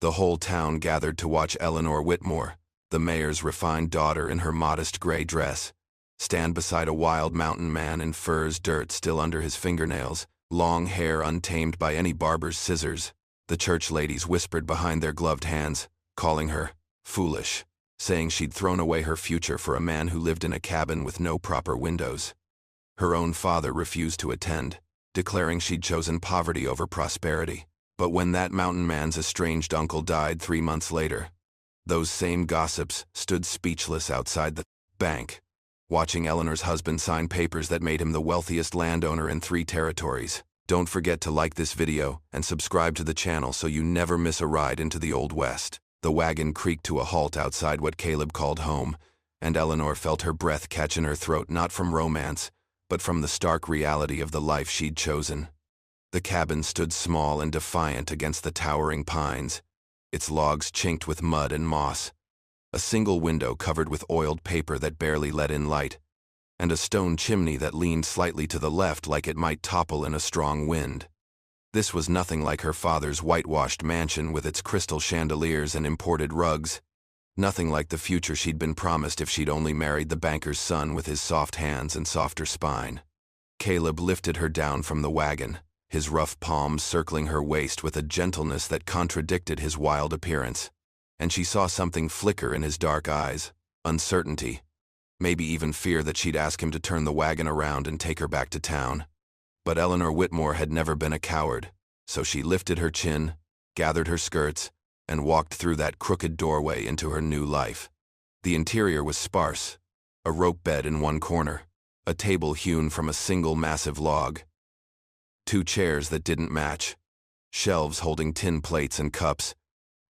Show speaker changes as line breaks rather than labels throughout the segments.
The whole town gathered to watch Eleanor Whitmore, the mayor's refined daughter in her modest gray dress, stand beside a wild mountain man in furs, dirt still under his fingernails, long hair untamed by any barber's scissors. The church ladies whispered behind their gloved hands, calling her foolish, saying she'd thrown away her future for a man who lived in a cabin with no proper windows. Her own father refused to attend, declaring she'd chosen poverty over prosperity. But when that mountain man's estranged uncle died 3 months later, those same gossips stood speechless outside the bank, watching Eleanor's husband sign papers that made him the wealthiest landowner in 3 territories. Don't forget to like this video and subscribe to the channel so you never miss a ride into the Old West. The wagon creaked to a halt outside what Caleb called home, and Eleanor felt her breath catch in her throat, not from romance, but from the stark reality of the life she'd chosen. The cabin stood small and defiant against the towering pines, its logs chinked with mud and moss, a single window covered with oiled paper that barely let in light, and a stone chimney that leaned slightly to the left like it might topple in a strong wind. This was nothing like her father's whitewashed mansion with its crystal chandeliers and imported rugs, nothing like the future she'd been promised if she'd only married the banker's son with his soft hands and softer spine. Caleb lifted her down from the wagon, his rough palms circling her waist with a gentleness that contradicted his wild appearance, and she saw something flicker in his dark eyes, uncertainty, maybe even fear that she'd ask him to turn the wagon around and take her back to town. But Eleanor Whitmore had never been a coward, so she lifted her chin, gathered her skirts, and walked through that crooked doorway into her new life. The interior was sparse, a rope bed in one corner, a table hewn from a single massive log, 2 chairs that didn't match, shelves holding tin plates and cups,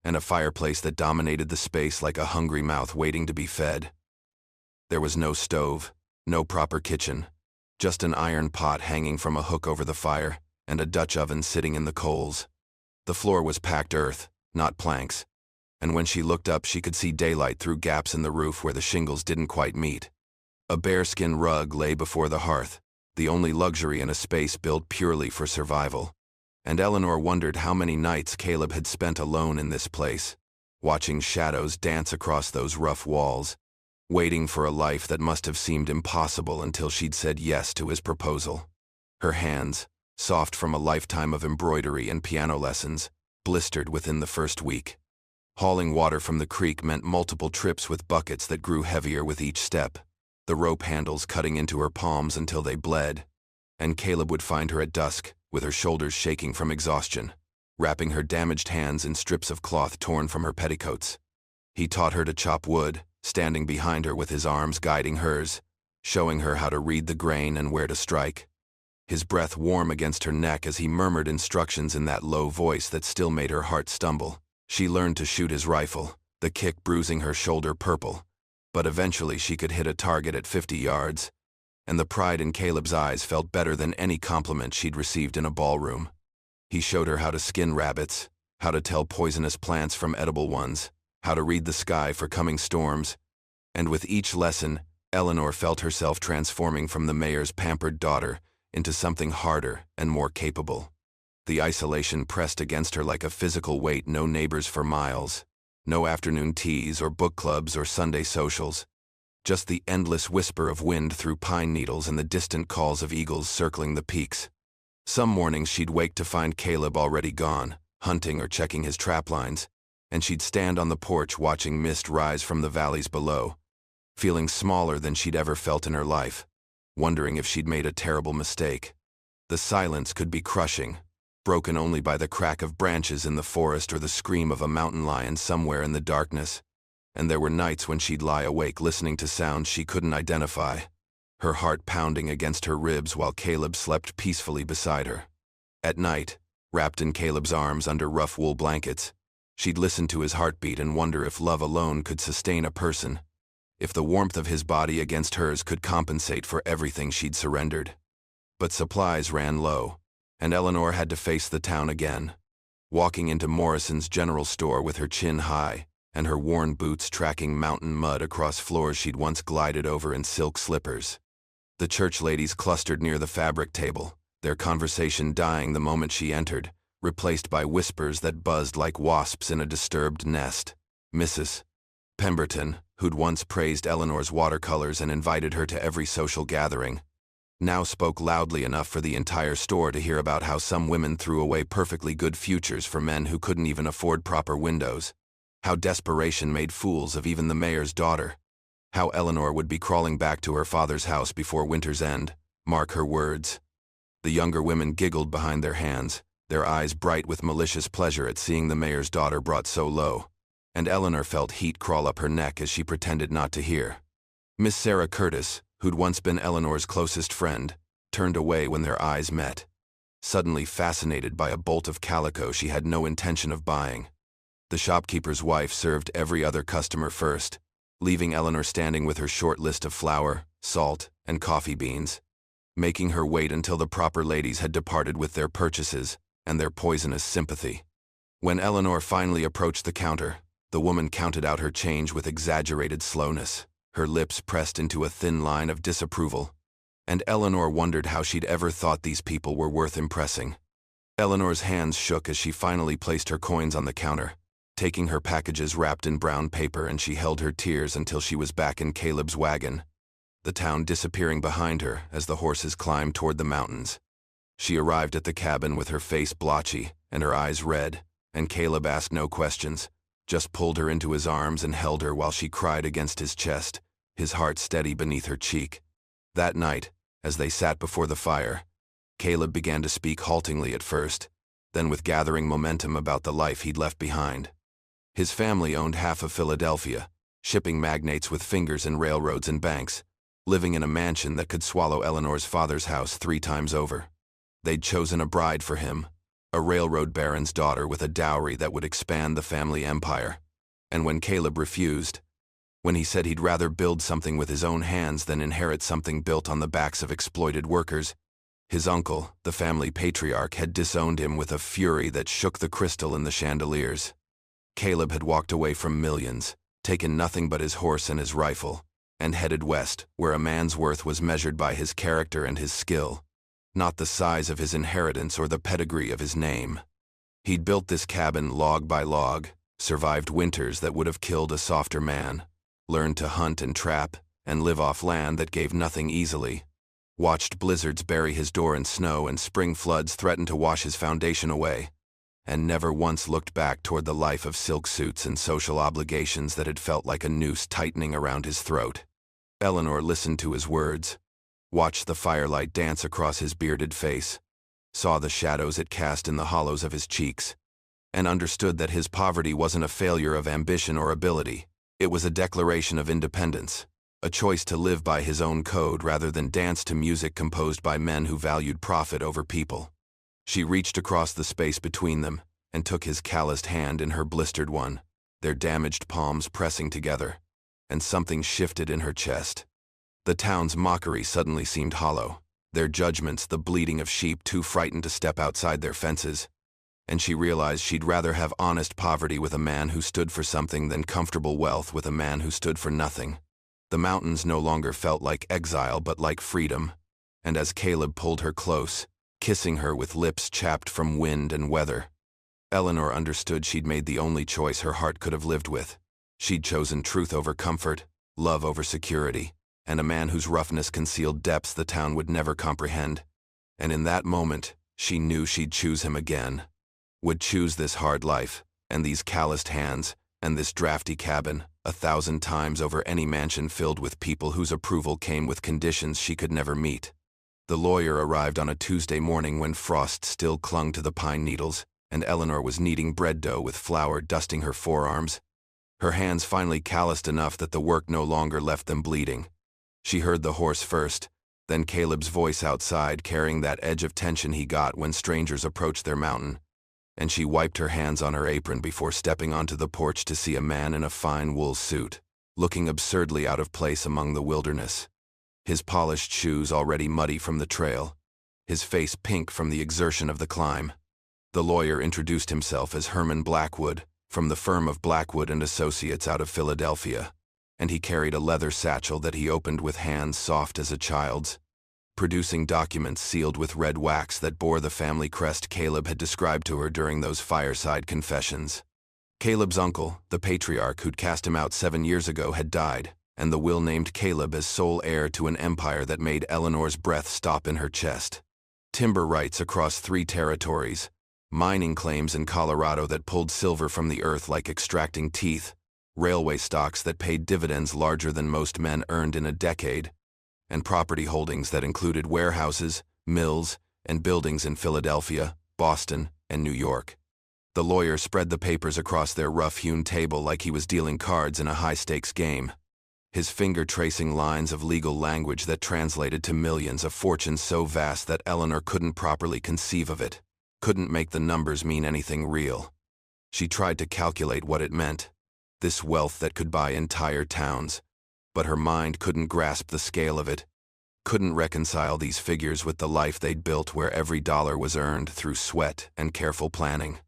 and a fireplace that dominated the space like a hungry mouth waiting to be fed. There was no stove, no proper kitchen, just an iron pot hanging from a hook over the fire, and a Dutch oven sitting in the coals. The floor was packed earth, not planks, and when she looked up she could see daylight through gaps in the roof where the shingles didn't quite meet. A bearskin rug lay before the hearth, the only luxury in a space built purely for survival. And Eleanor wondered how many nights Caleb had spent alone in this place, watching shadows dance across those rough walls, waiting for a life that must have seemed impossible until she'd said yes to his proposal. Her hands, soft from a lifetime of embroidery and piano lessons, blistered within the first week. Hauling water from the creek meant multiple trips with buckets that grew heavier with each step, the rope handles cutting into her palms until they bled. And Caleb would find her at dusk, with her shoulders shaking from exhaustion, wrapping her damaged hands in strips of cloth torn from her petticoats. He taught her to chop wood, standing behind her with his arms guiding hers, showing her how to read the grain and where to strike. His breath warm against her neck as he murmured instructions in that low voice that still made her heart stumble. She learned to shoot his rifle, the kick bruising her shoulder purple, but eventually she could hit a target at 50 yards, and the pride in Caleb's eyes felt better than any compliment she'd received in a ballroom. He showed her how to skin rabbits, how to tell poisonous plants from edible ones, how to read the sky for coming storms, and with each lesson, Eleanor felt herself transforming from the mayor's pampered daughter into something harder and more capable. The isolation pressed against her like a physical weight. No neighbors for miles, no afternoon teas or book clubs or Sunday socials, just the endless whisper of wind through pine needles and the distant calls of eagles circling the peaks. Some mornings she'd wake to find Caleb already gone, hunting or checking his trap lines, and she'd stand on the porch watching mist rise from the valleys below, feeling smaller than she'd ever felt in her life, wondering if she'd made a terrible mistake. The silence could be crushing, broken only by the crack of branches in the forest or the scream of a mountain lion somewhere in the darkness, and there were nights when she'd lie awake listening to sounds she couldn't identify, her heart pounding against her ribs while Caleb slept peacefully beside her. At night, wrapped in Caleb's arms under rough wool blankets, she'd listen to his heartbeat and wonder if love alone could sustain a person, if the warmth of his body against hers could compensate for everything she'd surrendered. But supplies ran low, and Eleanor had to face the town again, walking into Morrison's general store with her chin high and her worn boots tracking mountain mud across floors she'd once glided over in silk slippers. The church ladies clustered near the fabric table, their conversation dying the moment she entered, replaced by whispers that buzzed like wasps in a disturbed nest. Mrs. Pemberton, who'd once praised Eleanor's watercolors and invited her to every social gathering, now spoke loudly enough for the entire store to hear about how some women threw away perfectly good futures for men who couldn't even afford proper windows, how desperation made fools of even the mayor's daughter, how Eleanor would be crawling back to her father's house before winter's end, mark her words. The younger women giggled behind their hands, their eyes bright with malicious pleasure at seeing the mayor's daughter brought so low, and Eleanor felt heat crawl up her neck as she pretended not to hear. Miss Sarah Curtis, who'd once been Eleanor's closest friend, turned away when their eyes met, suddenly fascinated by a bolt of calico she had no intention of buying. The shopkeeper's wife served every other customer first, leaving Eleanor standing with her short list of flour, salt, and coffee beans, making her wait until the proper ladies had departed with their purchases and their poisonous sympathy. When Eleanor finally approached the counter, the woman counted out her change with exaggerated slowness, her lips pressed into a thin line of disapproval, and Eleanor wondered how she'd ever thought these people were worth impressing. Eleanor's hands shook as she finally placed her coins on the counter, taking her packages wrapped in brown paper, and she held her tears until she was back in Caleb's wagon, the town disappearing behind her as the horses climbed toward the mountains. She arrived at the cabin with her face blotchy and her eyes red, and Caleb asked no questions, just pulled her into his arms and held her while she cried against his chest, his heart steady beneath her cheek. That night, as they sat before the fire, Caleb began to speak haltingly at first, then with gathering momentum about the life he'd left behind. His family owned half of Philadelphia, shipping magnates with fingers in railroads and banks, living in a mansion that could swallow Eleanor's father's house 3 times over. They'd chosen a bride for him, a railroad baron's daughter with a dowry that would expand the family empire. And when Caleb refused, when he said he'd rather build something with his own hands than inherit something built on the backs of exploited workers, his uncle, the family patriarch, had disowned him with a fury that shook the crystal in the chandeliers. Caleb had walked away from millions, taken nothing but his horse and his rifle, and headed west, where a man's worth was measured by his character and his skill, not the size of his inheritance or the pedigree of his name. He'd built this cabin log by log, survived winters that would have killed a softer man, learned to hunt and trap, and live off land that gave nothing easily, watched blizzards bury his door in snow and spring floods threaten to wash his foundation away, and never once looked back toward the life of silk suits and social obligations that had felt like a noose tightening around his throat. Eleanor listened to his words, watched the firelight dance across his bearded face, saw the shadows it cast in the hollows of his cheeks, and understood that his poverty wasn't a failure of ambition or ability. It was a declaration of independence, a choice to live by his own code rather than dance to music composed by men who valued profit over people. She reached across the space between them and took his calloused hand in her blistered one, their damaged palms pressing together, and something shifted in her chest. The town's mockery suddenly seemed hollow, their judgments the bleating of sheep too frightened to step outside their fences, and she realized she'd rather have honest poverty with a man who stood for something than comfortable wealth with a man who stood for nothing. The mountains no longer felt like exile but like freedom, and as Caleb pulled her close, kissing her with lips chapped from wind and weather, Eleanor understood she'd made the only choice her heart could have lived with. She'd chosen truth over comfort, love over security, and a man whose roughness concealed depths the town would never comprehend. And in that moment, she knew she'd choose him again, would choose this hard life, and these calloused hands, and this drafty cabin, 1,000 times over any mansion filled with people whose approval came with conditions she could never meet. The lawyer arrived on a Tuesday morning when frost still clung to the pine needles, and Eleanor was kneading bread dough with flour dusting her forearms, her hands finally calloused enough that the work no longer left them bleeding. She heard the horse first, then Caleb's voice outside carrying that edge of tension he got when strangers approached their mountain, and she wiped her hands on her apron before stepping onto the porch to see a man in a fine wool suit, looking absurdly out of place among the wilderness, his polished shoes already muddy from the trail, his face pink from the exertion of the climb. The lawyer introduced himself as Herman Blackwood, from the firm of Blackwood and Associates out of Philadelphia, and he carried a leather satchel that he opened with hands soft as a child's. producing documents sealed with red wax that bore the family crest Caleb had described to her during those fireside confessions. Caleb's uncle, the patriarch who'd cast him out 7 years ago, had died, and the will named Caleb as sole heir to an empire that made Eleanor's breath stop in her chest. Timber rights across 3 territories, mining claims in Colorado that pulled silver from the earth like extracting teeth, railway stocks that paid dividends larger than most men earned in a decade, and property holdings that included warehouses, mills, and buildings in Philadelphia, Boston, and New York. The lawyer spread the papers across their rough-hewn table like he was dealing cards in a high-stakes game, his finger tracing lines of legal language that translated to millions, a fortune so vast that Eleanor couldn't properly conceive of it, couldn't make the numbers mean anything real. She tried to calculate what it meant, this wealth that could buy entire towns, but her mind couldn't grasp the scale of it, couldn't reconcile these figures with the life they'd built where every dollar was earned through sweat and careful planning.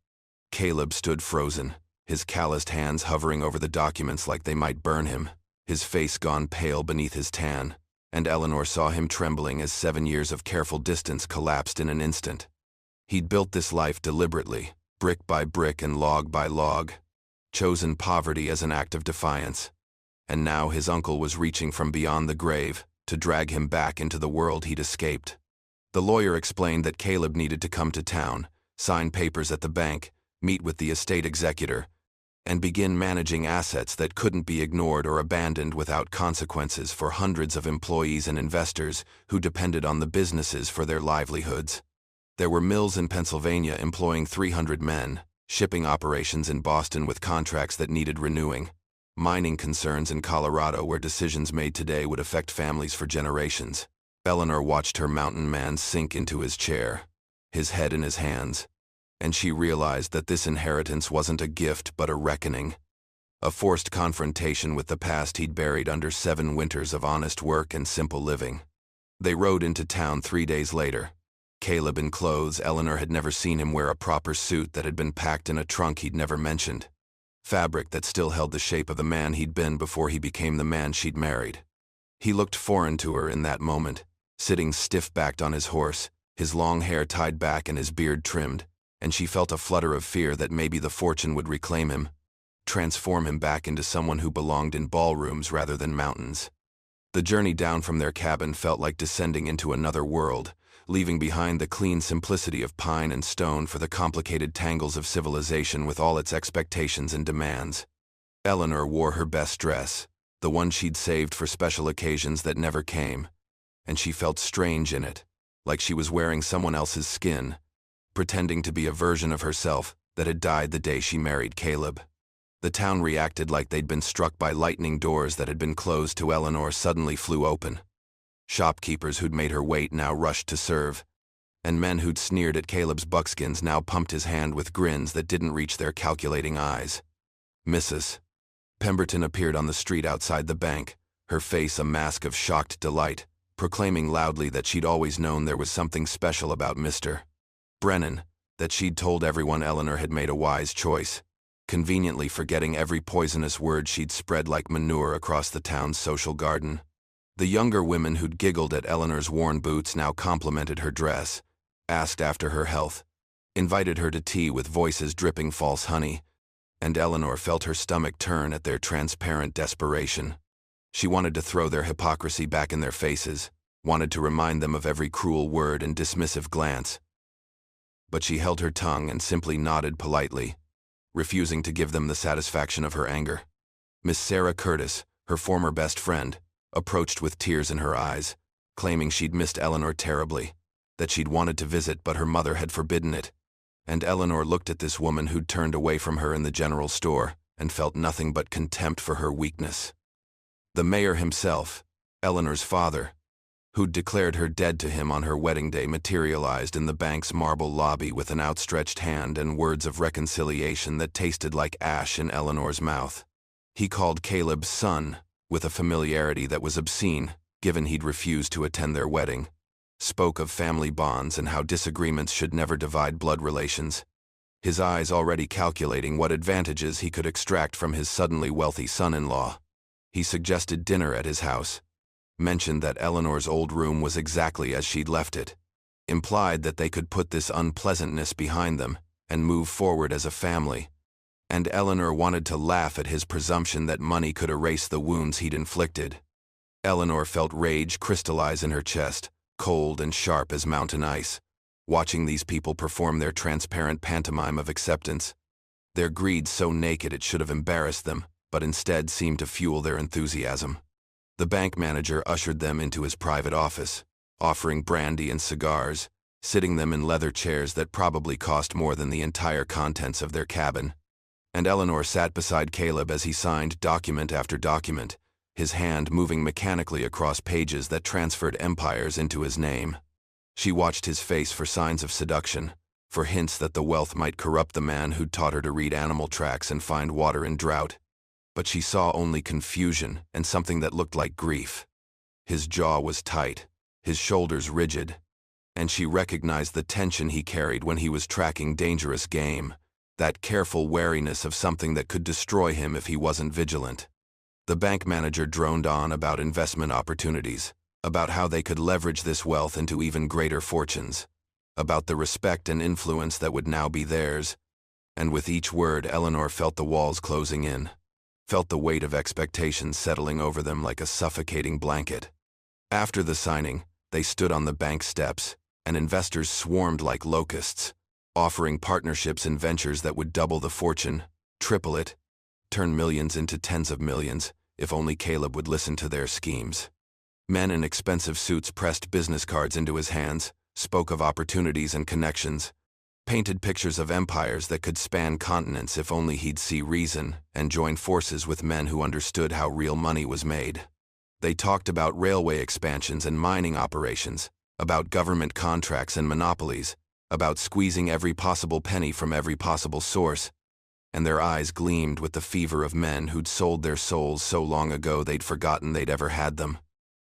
Caleb stood frozen, his calloused hands hovering over the documents like they might burn him, his face gone pale beneath his tan, and Eleanor saw him trembling as 7 years of careful distance collapsed in an instant. He'd built this life deliberately, brick by brick and log by log, chosen poverty as an act of defiance. And now his uncle was reaching from beyond the grave to drag him back into the world he'd escaped. The lawyer explained that Caleb needed to come to town, sign papers at the bank, meet with the estate executor, and begin managing assets that couldn't be ignored or abandoned without consequences for hundreds of employees and investors who depended on the businesses for their livelihoods. There were mills in Pennsylvania employing 300 men, shipping operations in Boston with contracts that needed renewing, mining concerns in Colorado where decisions made today would affect families for generations. Eleanor watched her mountain man sink into his chair, his head in his hands, and she realized that this inheritance wasn't a gift but a reckoning, a forced confrontation with the past he'd buried under 7 winters of honest work and simple living. They rode into town 3 days later, Caleb in clothes Eleanor had never seen him wear, a proper suit that had been packed in a trunk he'd never mentioned, fabric that still held the shape of the man he'd been before he became the man she'd married. He looked foreign to her in that moment, sitting stiff-backed on his horse, his long hair tied back and his beard trimmed, and she felt a flutter of fear that maybe the fortune would reclaim him, transform him back into someone who belonged in ballrooms rather than mountains. The journey down from their cabin felt like descending into another world, leaving behind the clean simplicity of pine and stone for the complicated tangles of civilization with all its expectations and demands. Eleanor wore her best dress, the one she'd saved for special occasions that never came, and she felt strange in it, like she was wearing someone else's skin, pretending to be a version of herself that had died the day she married Caleb. The town reacted like they'd been struck by lightning. Doors that had been closed to Eleanor suddenly flew open. Shopkeepers who'd made her wait now rushed to serve, and men who'd sneered at Caleb's buckskins now pumped his hand with grins that didn't reach their calculating eyes. Mrs. Pemberton appeared on the street outside the bank, her face a mask of shocked delight, proclaiming loudly that she'd always known there was something special about Mr. Brennan, that she'd told everyone Eleanor had made a wise choice, conveniently forgetting every poisonous word she'd spread like manure across the town's social garden. The younger women who'd giggled at Eleanor's worn boots now complimented her dress, asked after her health, invited her to tea with voices dripping false honey, and Eleanor felt her stomach turn at their transparent desperation. She wanted to throw their hypocrisy back in their faces, wanted to remind them of every cruel word and dismissive glance. But she held her tongue and simply nodded politely, refusing to give them the satisfaction of her anger. Miss Sarah Curtis, her former best friend, approached with tears in her eyes, claiming she'd missed Eleanor terribly, that she'd wanted to visit but her mother had forbidden it. And Eleanor looked at this woman who'd turned away from her in the general store and felt nothing but contempt for her weakness. The mayor himself, Eleanor's father, who'd declared her dead to him on her wedding day, materialized in the bank's marble lobby with an outstretched hand and words of reconciliation that tasted like ash in Eleanor's mouth. He called Caleb son, with a familiarity that was obscene, given he'd refused to attend their wedding, spoke of family bonds and how disagreements should never divide blood relations, his eyes already calculating what advantages he could extract from his suddenly wealthy son-in-law. He suggested dinner at his house, mentioned that Eleanor's old room was exactly as she'd left it, implied that they could put this unpleasantness behind them and move forward as a family. And Eleanor wanted to laugh at his presumption that money could erase the wounds he'd inflicted. Eleanor felt rage crystallize in her chest, cold and sharp as mountain ice, watching these people perform their transparent pantomime of acceptance. Their greed so naked it should have embarrassed them, but instead seemed to fuel their enthusiasm. The bank manager ushered them into his private office, offering brandy and cigars, sitting them in leather chairs that probably cost more than the entire contents of their cabin. And Eleanor sat beside Caleb as he signed document after document, his hand moving mechanically across pages that transferred empires into his name. She watched his face for signs of seduction, for hints that the wealth might corrupt the man who'd taught her to read animal tracks and find water in drought. But she saw only confusion and something that looked like grief. His jaw was tight, his shoulders rigid, and she recognized the tension he carried when he was tracking dangerous game, that careful wariness of something that could destroy him if he wasn't vigilant. The bank manager droned on about investment opportunities, about how they could leverage this wealth into even greater fortunes, about the respect and influence that would now be theirs, and with each word Eleanor felt the walls closing in, felt the weight of expectations settling over them like a suffocating blanket. After the signing, they stood on the bank steps, and investors swarmed like locusts, offering partnerships in ventures that would double the fortune, triple it, turn millions into tens of millions, if only Caleb would listen to their schemes. Men in expensive suits pressed business cards into his hands, spoke of opportunities and connections, painted pictures of empires that could span continents if only he'd see reason and join forces with men who understood how real money was made. They talked about railway expansions and mining operations, about government contracts and monopolies, about squeezing every possible penny from every possible source, and their eyes gleamed with the fever of men who'd sold their souls so long ago they'd forgotten they'd ever had them.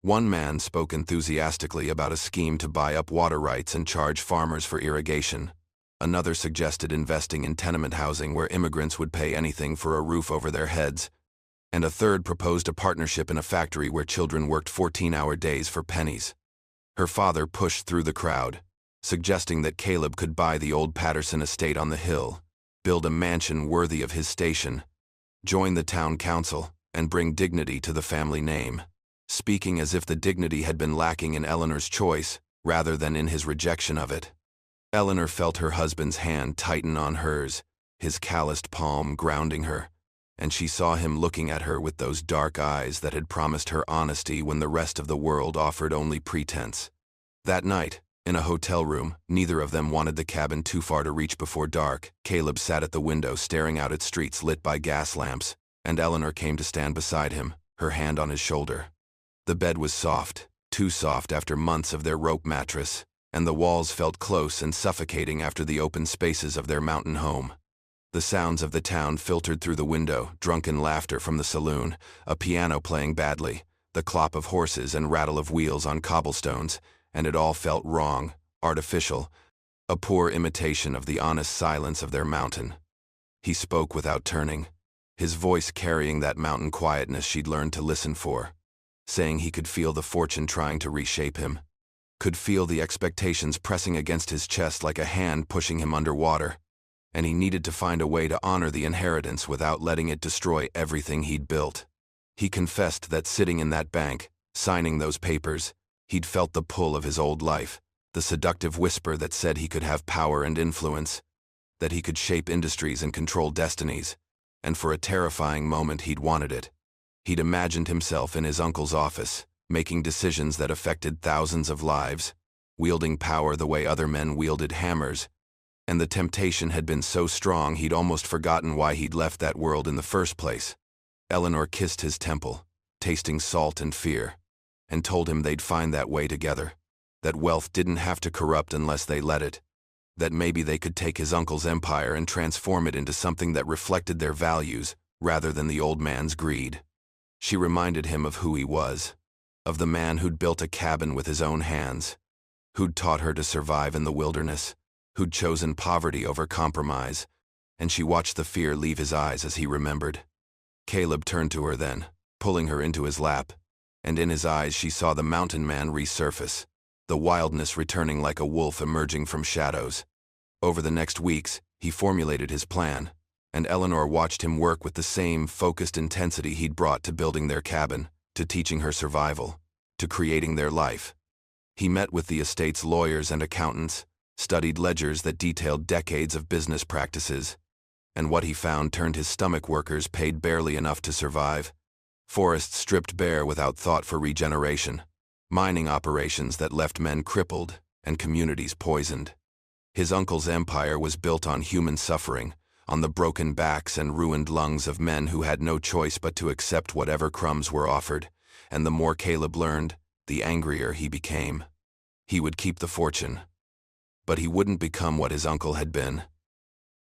One man spoke enthusiastically about a scheme to buy up water rights and charge farmers for irrigation. Another suggested investing in tenement housing where immigrants would pay anything for a roof over their heads. And a third proposed a partnership in a factory where children worked 14-hour days for pennies. Her father pushed through the crowd, suggesting that Caleb could buy the old Patterson estate on the hill, build a mansion worthy of his station, join the town council, and bring dignity to the family name, speaking as if the dignity had been lacking in Eleanor's choice, rather than in his rejection of it. Eleanor felt her husband's hand tighten on hers, his calloused palm grounding her, and she saw him looking at her with those dark eyes that had promised her honesty when the rest of the world offered only pretense. That night, in a hotel room, neither of them wanted the cabin too far to reach before dark. Caleb sat at the window staring out at streets lit by gas lamps, and Eleanor came to stand beside him, her hand on his shoulder. The bed was soft, too soft after months of their rope mattress, and the walls felt close and suffocating after the open spaces of their mountain home. The sounds of the town filtered through the window, drunken laughter from the saloon, a piano playing badly, the clop of horses and rattle of wheels on cobblestones, and it all felt wrong, artificial, a poor imitation of the honest silence of their mountain. He spoke without turning, his voice carrying that mountain quietness she'd learned to listen for, saying he could feel the fortune trying to reshape him, could feel the expectations pressing against his chest like a hand pushing him underwater, and he needed to find a way to honor the inheritance without letting it destroy everything he'd built. He confessed that sitting in that bank, signing those papers, he'd felt the pull of his old life, the seductive whisper that said he could have power and influence, that he could shape industries and control destinies, and for a terrifying moment he'd wanted it. He'd imagined himself in his uncle's office, making decisions that affected thousands of lives, wielding power the way other men wielded hammers, and the temptation had been so strong he'd almost forgotten why he'd left that world in the first place. Eleanor kissed his temple, tasting salt and fear, and told him they'd find that way together, that wealth didn't have to corrupt unless they let it, that maybe they could take his uncle's empire and transform it into something that reflected their values rather than the old man's greed. She reminded him of who he was, of the man who'd built a cabin with his own hands, who'd taught her to survive in the wilderness, who'd chosen poverty over compromise, and she watched the fear leave his eyes as he remembered. Caleb turned to her then, pulling her into his lap. and in his eyes she saw the mountain man resurface, the wildness returning like a wolf emerging from shadows. Over the next weeks, he formulated his plan, and Eleanor watched him work with the same focused intensity he'd brought to building their cabin, to teaching her survival, to creating their life. He met with the estate's lawyers and accountants, studied ledgers that detailed decades of business practices, and what he found turned his stomach. Workers paid barely enough to survive, forests stripped bare without thought for regeneration, mining operations that left men crippled and communities poisoned. His uncle's empire was built on human suffering, on the broken backs and ruined lungs of men who had no choice but to accept whatever crumbs were offered, and the more Caleb learned, the angrier he became. He would keep the fortune, but he wouldn't become what his uncle had been.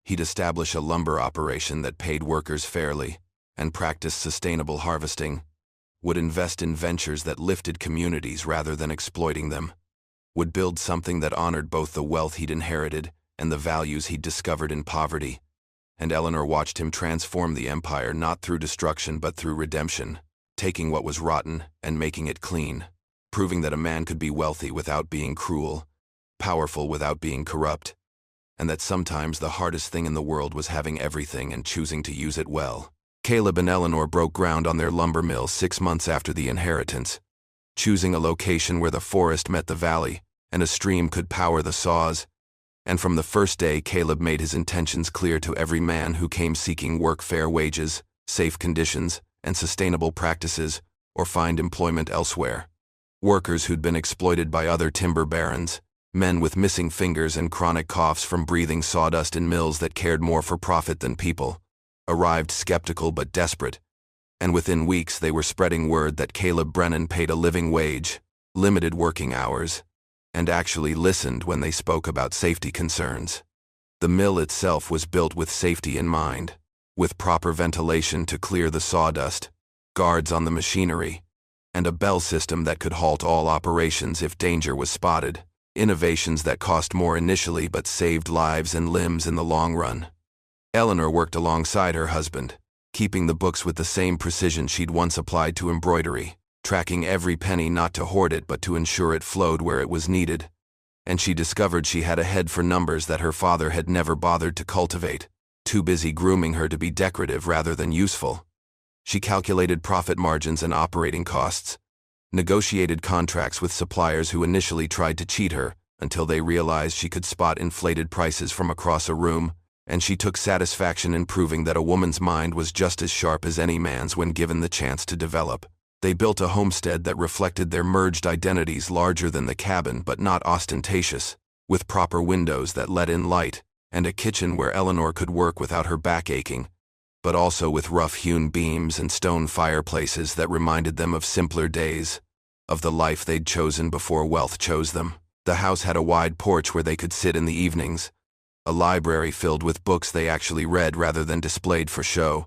He'd establish a lumber operation that paid workers fairly and practiced sustainable harvesting, would invest in ventures that lifted communities rather than exploiting them, would build something that honored both the wealth he'd inherited and the values he'd discovered in poverty. And Eleanor watched him transform the empire not through destruction but through redemption, taking what was rotten and making it clean, proving that a man could be wealthy without being cruel, powerful without being corrupt, and that sometimes the hardest thing in the world was having everything and choosing to use it well. Caleb and Eleanor broke ground on their lumber mill 6 months after the inheritance, choosing a location where the forest met the valley and a stream could power the saws. And from the first day, Caleb made his intentions clear to every man who came seeking work: fair wages, safe conditions, and sustainable practices, or find employment elsewhere. Workers who'd been exploited by other timber barons, men with missing fingers and chronic coughs from breathing sawdust in mills that cared more for profit than people, arrived skeptical but desperate, and within weeks they were spreading word that Caleb Brennan paid a living wage, limited working hours, and actually listened when they spoke about safety concerns. The mill itself was built with safety in mind, with proper ventilation to clear the sawdust, guards on the machinery, and a bell system that could halt all operations if danger was spotted, innovations that cost more initially but saved lives and limbs in the long run. Eleanor worked alongside her husband, keeping the books with the same precision she'd once applied to embroidery, tracking every penny not to hoard it but to ensure it flowed where it was needed. And she discovered she had a head for numbers that her father had never bothered to cultivate, too busy grooming her to be decorative rather than useful. She calculated profit margins and operating costs, negotiated contracts with suppliers who initially tried to cheat her until they realized she could spot inflated prices from across a room, and she took satisfaction in proving that a woman's mind was just as sharp as any man's when given the chance to develop. They built a homestead that reflected their merged identities, larger than the cabin but not ostentatious, with proper windows that let in light, and a kitchen where Eleanor could work without her back aching, but also with rough-hewn beams and stone fireplaces that reminded them of simpler days, of the life they'd chosen before wealth chose them. The house had a wide porch where they could sit in the evenings, a library filled with books they actually read rather than displayed for show,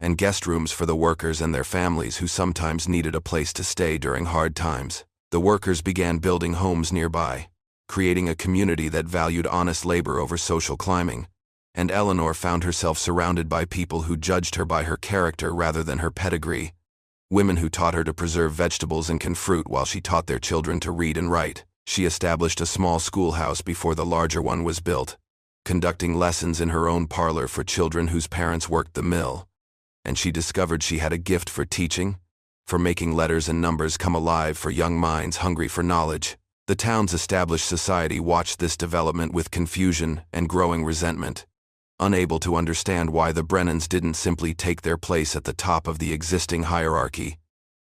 and guest rooms for the workers and their families who sometimes needed a place to stay during hard times. The workers began building homes nearby, creating a community that valued honest labor over social climbing, and Eleanor found herself surrounded by people who judged her by her character rather than her pedigree, women who taught her to preserve vegetables and can fruit while she taught their children to read and write. She established a small schoolhouse before the larger one was built, conducting lessons in her own parlor for children whose parents worked the mill. And she discovered she had a gift for teaching, for making letters and numbers come alive for young minds hungry for knowledge. The town's established society watched this development with confusion and growing resentment, unable to understand why the Brennans didn't simply take their place at the top of the existing hierarchy,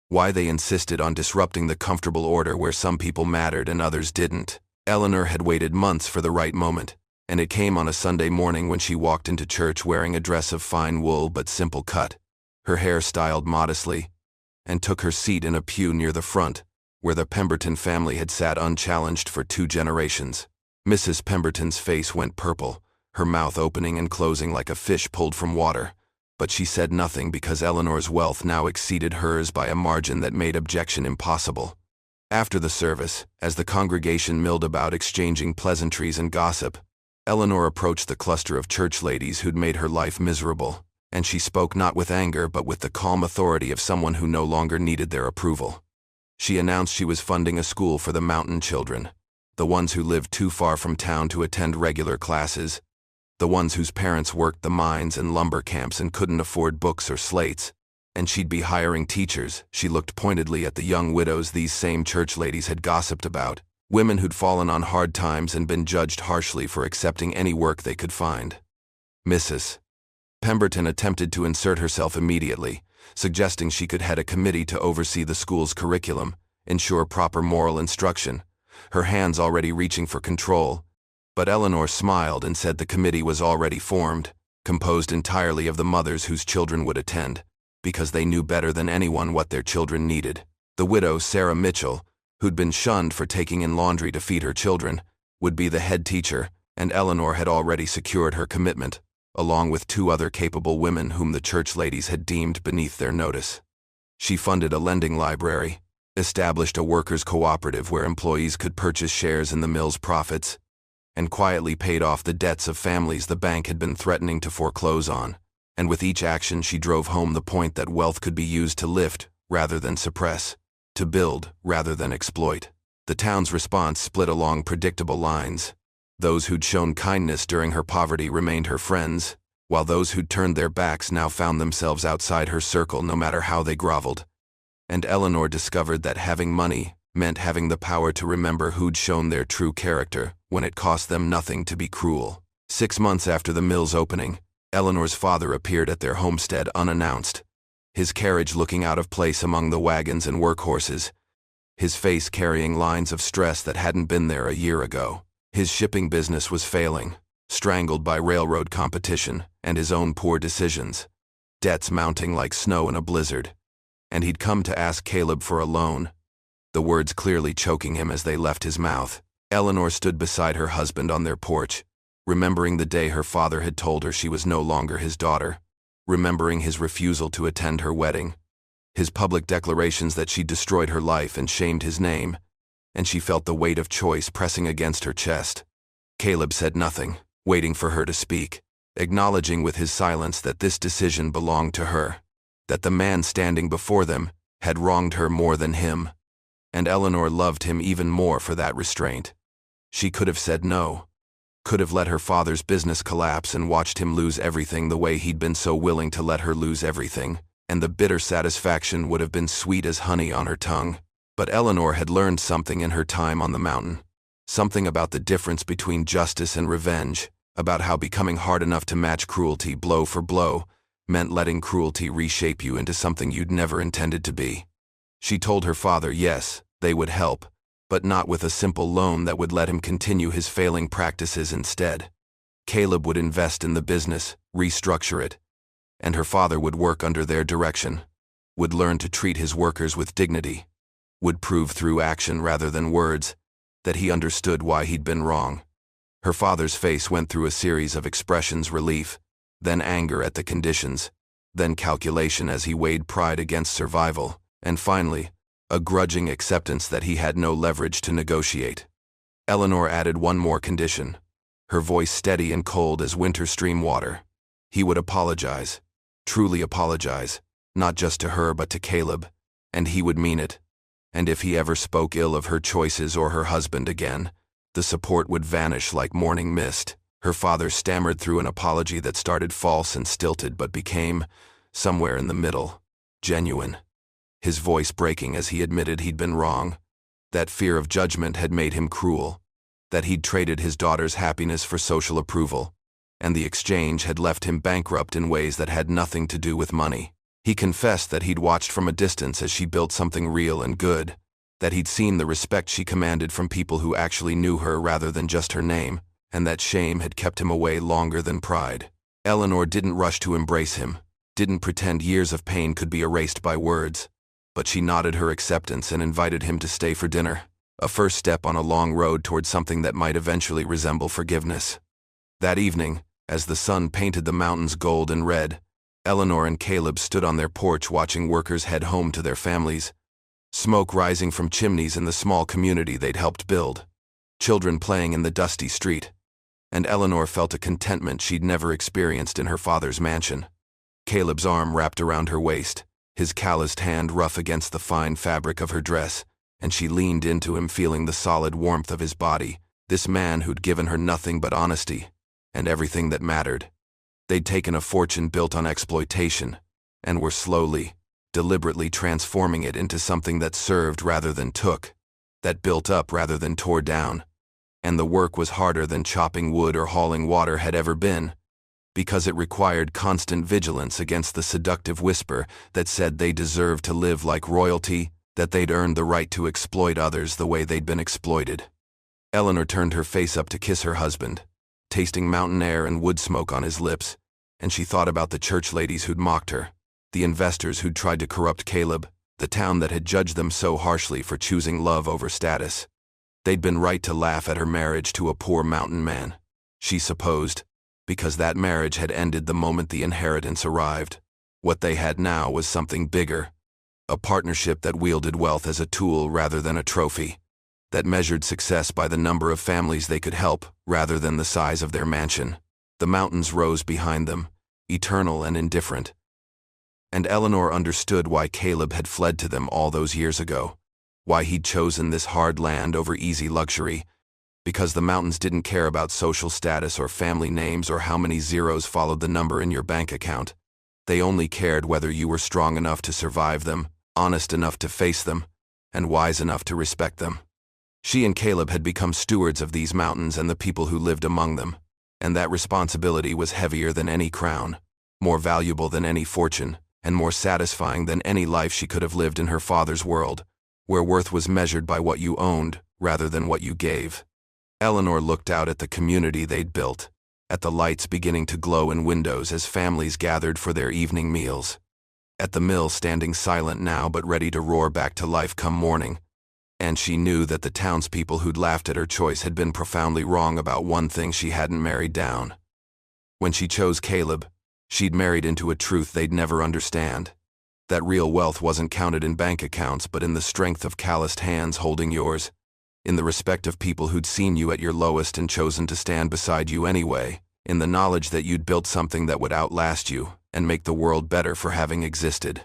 why they insisted on disrupting the comfortable order where some people mattered and others didn't. Eleanor had waited months for the right moment, and it came on a Sunday morning when she walked into church wearing a dress of fine wool but simple cut, her hair styled modestly, and took her seat in a pew near the front, where the Pemberton family had sat unchallenged for 2 generations. Mrs. Pemberton's face went purple, her mouth opening and closing like a fish pulled from water, but she said nothing because Eleanor's wealth now exceeded hers by a margin that made objection impossible. After the service, as the congregation milled about exchanging pleasantries and gossip, Eleanor approached the cluster of church ladies who'd made her life miserable, and she spoke not with anger but with the calm authority of someone who no longer needed their approval. She announced she was funding a school for the mountain children, the ones who lived too far from town to attend regular classes, the ones whose parents worked the mines and lumber camps and couldn't afford books or slates. And she'd be hiring teachers. She looked pointedly at the young widows these same church ladies had gossiped about, women who'd fallen on hard times and been judged harshly for accepting any work they could find. Mrs. Pemberton attempted to insert herself immediately, suggesting she could head a committee to oversee the school's curriculum, ensure proper moral instruction, her hands already reaching for control. But Eleanor smiled and said the committee was already formed, composed entirely of the mothers whose children would attend, because they knew better than anyone what their children needed. The widow, Sarah Mitchell, who'd been shunned for taking in laundry to feed her children, would be the head teacher, and Eleanor had already secured her commitment, along with 2 other capable women whom the church ladies had deemed beneath their notice. She funded a lending library, established a workers' cooperative where employees could purchase shares in the mill's profits, and quietly paid off the debts of families the bank had been threatening to foreclose on. And with each action she drove home the point that wealth could be used to lift rather than suppress, to build rather than exploit. The town's response split along predictable lines. Those who'd shown kindness during her poverty remained her friends, while those who'd turned their backs now found themselves outside her circle no matter how they groveled. And Eleanor discovered that having money meant having the power to remember who'd shown their true character when it cost them nothing to be cruel. 6 months after the mill's opening, Eleanor's father appeared at their homestead unannounced, his carriage looking out of place among the wagons and workhorses, his face carrying lines of stress that hadn't been there a year ago. His shipping business was failing, strangled by railroad competition and his own poor decisions, debts mounting like snow in a blizzard, and he'd come to ask Caleb for a loan, the words clearly choking him as they left his mouth. Eleanor stood beside her husband on their porch, remembering the day her father had told her she was no longer his daughter, remembering his refusal to attend her wedding, his public declarations that she'd destroyed her life and shamed his name, and she felt the weight of choice pressing against her chest. Caleb said nothing, waiting for her to speak, acknowledging with his silence that this decision belonged to her, that the man standing before them had wronged her more than him, and Eleanor loved him even more for that restraint. She could have said no, could have let her father's business collapse and watched him lose everything the way he'd been so willing to let her lose everything, and the bitter satisfaction would have been sweet as honey on her tongue. But Eleanor had learned something in her time on the mountain, something about the difference between justice and revenge, about how becoming hard enough to match cruelty blow for blow meant letting cruelty reshape you into something you'd never intended to be. She told her father yes, they would help, but not with a simple loan that would let him continue his failing practices instead. Caleb would invest in the business, restructure it, and her father would work under their direction, would learn to treat his workers with dignity, would prove through action rather than words that he understood why he'd been wrong. Her father's face went through a series of expressions: relief, then anger at the conditions, then calculation as he weighed pride against survival, and finally, a grudging acceptance that he had no leverage to negotiate. Eleanor added one more condition, her voice steady and cold as winter stream water. He would apologize, truly apologize, not just to her but to Caleb, and he would mean it. And if he ever spoke ill of her choices or her husband again, the support would vanish like morning mist. Her father stammered through an apology that started false and stilted but became, somewhere in the middle, genuine. His voice breaking as he admitted he'd been wrong, that fear of judgment had made him cruel, that he'd traded his daughter's happiness for social approval, and the exchange had left him bankrupt in ways that had nothing to do with money. He confessed that he'd watched from a distance as she built something real and good, that he'd seen the respect she commanded from people who actually knew her rather than just her name, and that shame had kept him away longer than pride. Eleanor didn't rush to embrace him, didn't pretend years of pain could be erased by words, but she nodded her acceptance and invited him to stay for dinner, a first step on a long road toward something that might eventually resemble forgiveness. That evening, as the sun painted the mountains gold and red, Eleanor and Caleb stood on their porch watching workers head home to their families, smoke rising from chimneys in the small community they'd helped build, children playing in the dusty street, and Eleanor felt a contentment she'd never experienced in her father's mansion. Caleb's arm wrapped around her waist, his calloused hand rough against the fine fabric of her dress, and she leaned into him feeling the solid warmth of his body, this man who'd given her nothing but honesty, and everything that mattered. They'd taken a fortune built on exploitation, and were slowly, deliberately transforming it into something that served rather than took, that built up rather than tore down. And the work was harder than chopping wood or hauling water had ever been, because it required constant vigilance against the seductive whisper that said they deserved to live like royalty, that they'd earned the right to exploit others the way they'd been exploited. Eleanor turned her face up to kiss her husband, tasting mountain air and wood smoke on his lips, and she thought about the church ladies who'd mocked her, the investors who'd tried to corrupt Caleb, the town that had judged them so harshly for choosing love over status. They'd been right to laugh at her marriage to a poor mountain man, she supposed, because that marriage had ended the moment the inheritance arrived. What they had now was something bigger, a partnership that wielded wealth as a tool rather than a trophy, that measured success by the number of families they could help rather than the size of their mansion. The mountains rose behind them, eternal and indifferent. And Eleanor understood why Caleb had fled to them all those years ago, why he'd chosen this hard land over easy luxury, because the mountains didn't care about social status or family names or how many zeros followed the number in your bank account. They only cared whether you were strong enough to survive them, honest enough to face them, and wise enough to respect them. She and Caleb had become stewards of these mountains and the people who lived among them, and that responsibility was heavier than any crown, more valuable than any fortune, and more satisfying than any life she could have lived in her father's world, where worth was measured by what you owned rather than what you gave. Eleanor looked out at the community they'd built, at the lights beginning to glow in windows as families gathered for their evening meals, at the mill standing silent now but ready to roar back to life come morning, and she knew that the townspeople who'd laughed at her choice had been profoundly wrong about one thing she hadn't married down. When she chose Caleb, she'd married into a truth they'd never understand, that real wealth wasn't counted in bank accounts but in the strength of calloused hands holding yours, in the respect of people who'd seen you at your lowest and chosen to stand beside you anyway, in the knowledge that you'd built something that would outlast you and make the world better for having existed.